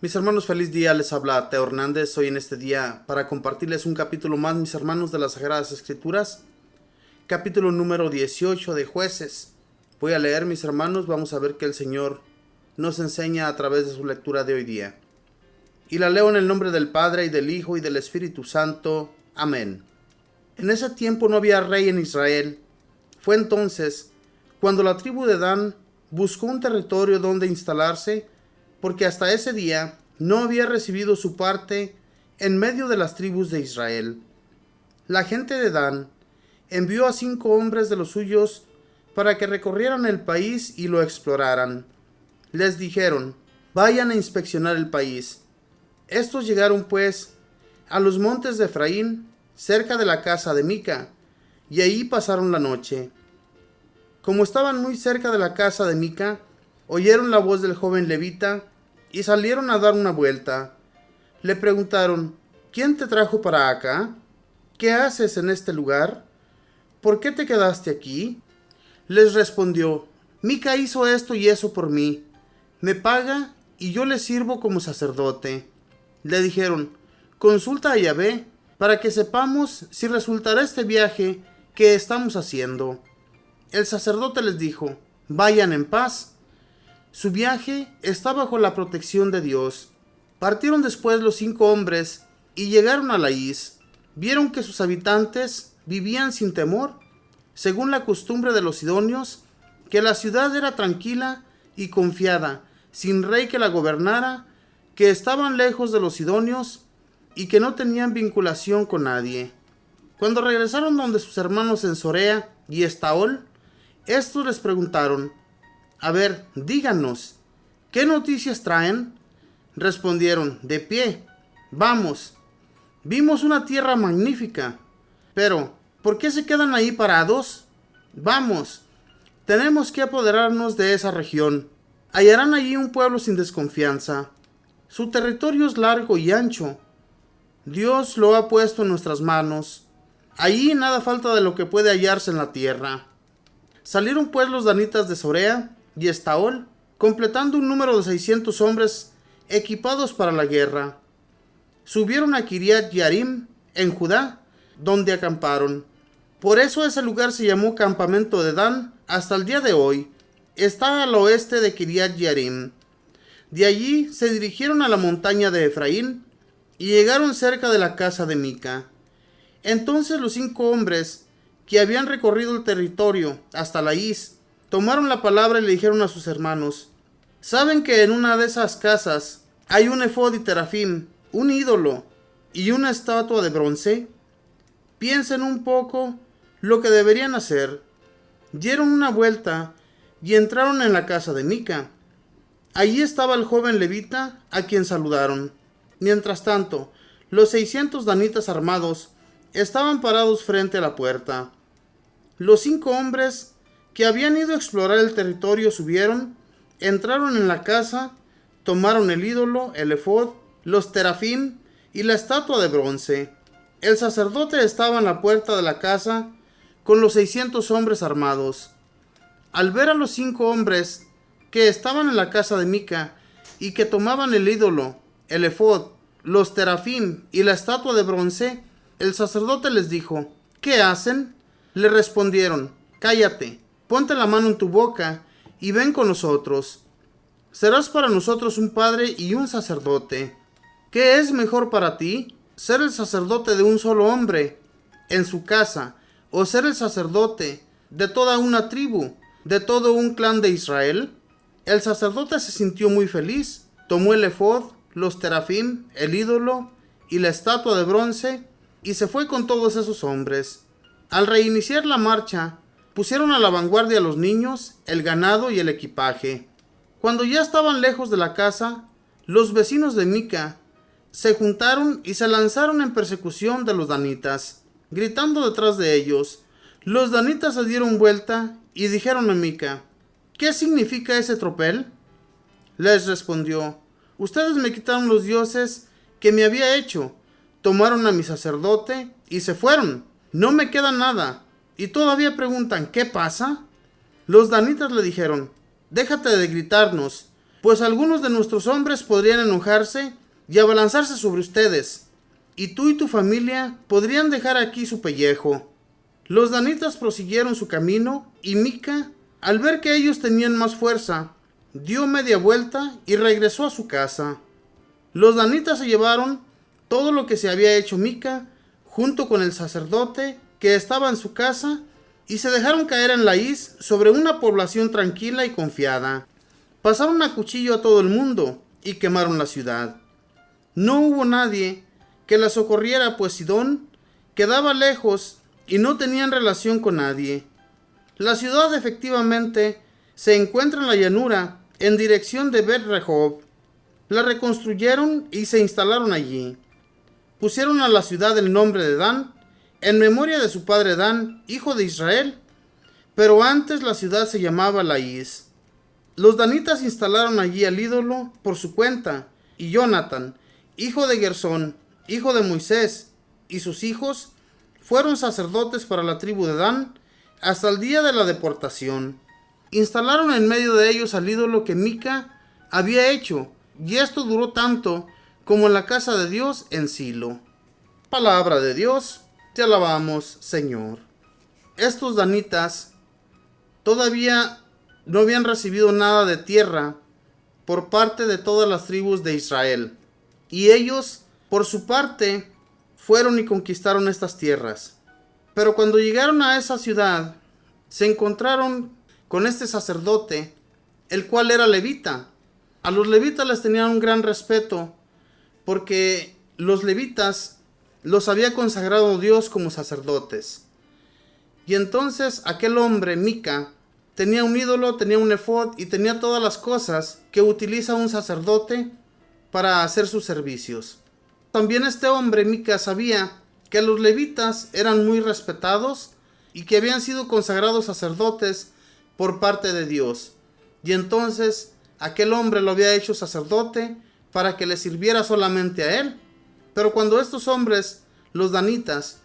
Mis hermanos, feliz día, les habla Teo Hernández. Hoy en este día para compartirles un capítulo más, mis hermanos, de las Sagradas Escrituras. Capítulo número 18 de Jueces. Voy a leer, mis hermanos, vamos a ver qué el Señor nos enseña a través de su lectura de hoy día. Y la leo en el nombre del Padre, y del Hijo, y del Espíritu Santo. Amén. En ese tiempo no había rey en Israel. Fue entonces cuando la tribu de Dan buscó un territorio donde instalarse, porque hasta ese día no había recibido su parte en medio de las tribus de Israel. La gente de Dan envió a 5 hombres de los suyos para que recorrieran el país y lo exploraran. Les dijeron: vayan a inspeccionar el país. Estos llegaron pues a los montes de Efraín, cerca de la casa de Mica, y ahí pasaron la noche. Como estaban muy cerca de la casa de Mica, oyeron la voz del joven levita y salieron a dar una vuelta. Le preguntaron: ¿quién te trajo para acá? ¿Qué haces en este lugar? ¿Por qué te quedaste aquí? Les respondió: Mica hizo esto y eso por mí. Me paga y yo le sirvo como sacerdote. Le dijeron: consulta a Yahvé para que sepamos si resultará este viaje que estamos haciendo. El sacerdote les dijo: vayan en paz. Su viaje está bajo la protección de Dios. Partieron después los 5 hombres y llegaron a Laís. Vieron que sus habitantes vivían sin temor, según la costumbre de los sidonios, que la ciudad era tranquila y confiada, sin rey que la gobernara, que estaban lejos de los sidonios y que no tenían vinculación con nadie. Cuando regresaron donde sus hermanos en Sorea y Estaol, estos les preguntaron: a ver, díganos, ¿qué noticias traen? Respondieron: de pie, vamos. Vimos una tierra magnífica. Pero, ¿por qué se quedan ahí parados? Vamos, tenemos que apoderarnos de esa región. Hallarán allí un pueblo sin desconfianza. Su territorio es largo y ancho. Dios lo ha puesto en nuestras manos. Allí nada falta de lo que puede hallarse en la tierra. Salieron pues los danitas de Sorea y Estaol, completando un número de 600 hombres equipados para la guerra. Subieron a Kiriat Yarim, en Judá, donde acamparon. Por eso ese lugar se llamó Campamento de Dan hasta el día de hoy. Está al oeste de Kiriat Yarim. De allí se dirigieron a la montaña de Efraín y llegaron cerca de la casa de Mica. Entonces los 5 hombres que habían recorrido el territorio hasta Laís tomaron la palabra y le dijeron a sus hermanos: ¿saben que en una de esas casas hay un efod y terafim, un ídolo y una estatua de bronce? Piensen un poco lo que deberían hacer. Dieron una vuelta y entraron en la casa de Mica. Allí estaba el joven levita, a quien saludaron. Mientras tanto, los 600 danitas armados estaban parados frente a la puerta. Los 5 hombres que habían ido a explorar el territorio subieron, entraron en la casa, tomaron el ídolo, el efod, los terafim y la estatua de bronce. El sacerdote estaba en la puerta de la casa con los 600 hombres armados. Al ver a los 5 hombres que estaban en la casa de Mica y que tomaban el ídolo, el efod, los terafim y la estatua de bronce, el sacerdote les dijo: ¿qué hacen? Le respondieron: cállate, ponte la mano en tu boca y ven con nosotros. Serás para nosotros un padre y un sacerdote. ¿Qué es mejor para ti? ¿Ser el sacerdote de un solo hombre en su casa, o ser el sacerdote de toda una tribu, de todo un clan de Israel? El sacerdote se sintió muy feliz. Tomó el efod, los terafim, el ídolo y la estatua de bronce y se fue con todos esos hombres. Al reiniciar la marcha, pusieron a la vanguardia a los niños, el ganado y el equipaje. Cuando ya estaban lejos de la casa, los vecinos de Mica se juntaron y se lanzaron en persecución de los danitas, gritando detrás de ellos. Los danitas se dieron vuelta y dijeron a Mica: ¿qué significa ese tropel? Les respondió: ustedes me quitaron los dioses que me había hecho, tomaron a mi sacerdote y se fueron. No me queda nada. Y todavía preguntan: ¿qué pasa? Los danitas le dijeron: déjate de gritarnos. pues algunos de nuestros hombres podrían enojarse y abalanzarse sobre ustedes, y tú y tu familia podrían dejar aquí su pellejo. Los danitas prosiguieron su camino, y Mica, al ver que ellos tenían más fuerza, dio media vuelta y regresó a su casa. Los danitas se llevaron todo lo que se había hecho Mica, junto con el sacerdote que estaba en su casa, y se dejaron caer en Laís sobre una población tranquila y confiada. Pasaron a cuchillo a todo el mundo y quemaron la ciudad. No hubo nadie que la socorriera, pues Sidón quedaba lejos y no tenían relación con nadie. La ciudad efectivamente se encuentra en la llanura en dirección de Bet-Rehob. La reconstruyeron y se instalaron allí. Pusieron a la ciudad el nombre de Dan, en memoria de su padre Dan, hijo de Israel, pero antes la ciudad se llamaba Laís. Los danitas instalaron allí al ídolo por su cuenta, y Jonathan, hijo de Gersón, hijo de Moisés, y sus hijos fueron sacerdotes para la tribu de Dan hasta el día de la deportación. Instalaron en medio de ellos al ídolo que Mica había hecho, y esto duró tanto como en la casa de Dios en Silo. Palabra de Dios, te alabamos, Señor. Estos danitas todavía no habían recibido nada de tierra por parte de todas las tribus de Israel, y ellos, por su parte, fueron y conquistaron estas tierras. Pero cuando llegaron a esa ciudad, se encontraron con este sacerdote, el cual era levita. A los levitas les tenían un gran respeto, porque los levitas los había consagrado Dios como sacerdotes. Y entonces aquel hombre, Mica, tenía un ídolo, tenía un efod y tenía todas las cosas que utiliza un sacerdote para hacer sus servicios. También este hombre, Mica, sabía que los levitas eran muy respetados y que habían sido consagrados sacerdotes por parte de Dios. Y entonces aquel hombre lo había hecho sacerdote para que le sirviera solamente a él. Pero cuando estos hombres, los danitas,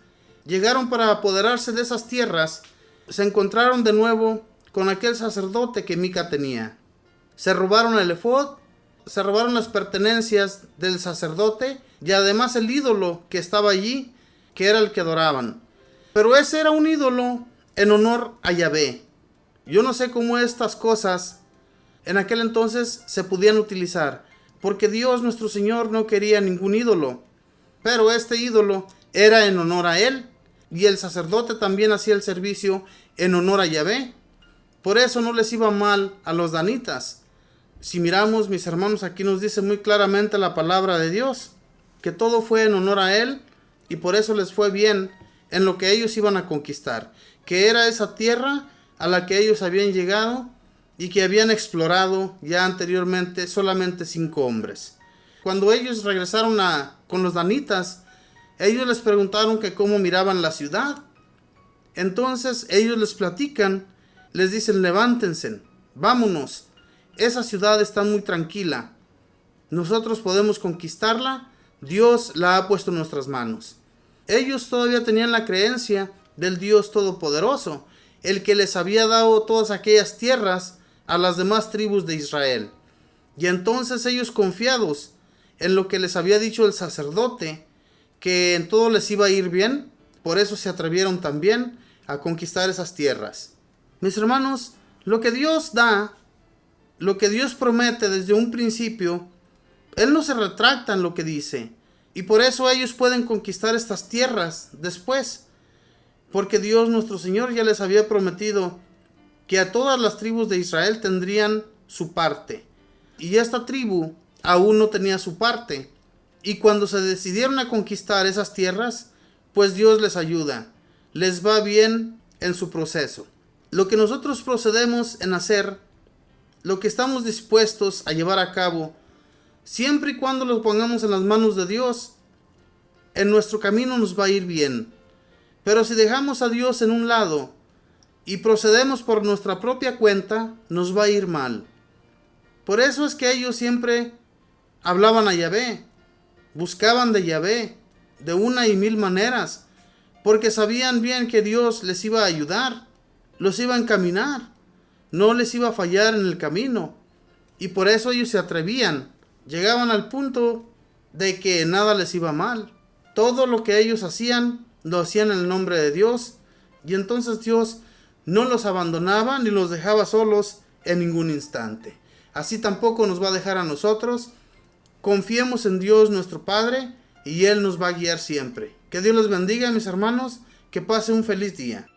llegaron para apoderarse de esas tierras, se encontraron de nuevo con aquel sacerdote que Mica tenía. Se robaron el efod, se robaron las pertenencias del sacerdote y además el ídolo que estaba allí, que era el que adoraban. Pero ese era un ídolo en honor a Yahvé. Yo no sé cómo estas cosas en aquel entonces se podían utilizar, porque Dios nuestro Señor no quería ningún ídolo, pero este ídolo era en honor a él, y el sacerdote también hacía el servicio en honor a Yahvé. Por eso no les iba mal a los danitas. Si miramos, mis hermanos, aquí nos dice muy claramente la palabra de Dios, que todo fue en honor a él, y por eso les fue bien en lo que ellos iban a conquistar, que era esa tierra a la que ellos habían llegado y que habían explorado ya anteriormente solamente 5 hombres. Cuando ellos regresaron con los danitas, ellos les preguntaron que cómo miraban la ciudad. Entonces ellos les platican, les dicen: levántense, vámonos, esa ciudad está muy tranquila, nosotros podemos conquistarla, Dios la ha puesto en nuestras manos. Ellos todavía tenían la creencia del Dios Todopoderoso, el que les había dado todas aquellas tierras a las demás tribus de Israel. Y entonces ellos, confiados en lo que les había dicho el sacerdote, que en todo les iba a ir bien, por eso se atrevieron también a conquistar esas tierras. Mis hermanos, lo que Dios da, lo que Dios promete desde un principio, Él no se retracta en lo que dice, y por eso ellos pueden conquistar estas tierras después, porque Dios nuestro Señor ya les había prometido que a todas las tribus de Israel tendrían su parte, y esta tribu aún no tenía su parte. Y cuando se decidieron a conquistar esas tierras, pues Dios les ayuda, les va bien en su proceso. Lo que nosotros procedemos en hacer, lo que estamos dispuestos a llevar a cabo, siempre y cuando lo pongamos en las manos de Dios, en nuestro camino nos va a ir bien. Pero si dejamos a Dios en un lado y procedemos por nuestra propia cuenta, nos va a ir mal. Por eso es que ellos siempre hablaban a Yahvé, buscaban de Yahvé de una y mil maneras, porque sabían bien que Dios les iba a ayudar, los iba a encaminar, no les iba a fallar en el camino. Y por eso ellos se atrevían. Llegaban al punto de que nada les iba mal. Todo lo que ellos hacían, lo hacían en el nombre de Dios. Y entonces Dios no los abandonaba ni los dejaba solos en ningún instante. Así tampoco nos va a dejar a nosotros. Confiemos en Dios nuestro Padre y Él nos va a guiar siempre. Que Dios los bendiga, mis hermanos. Que pase un feliz día.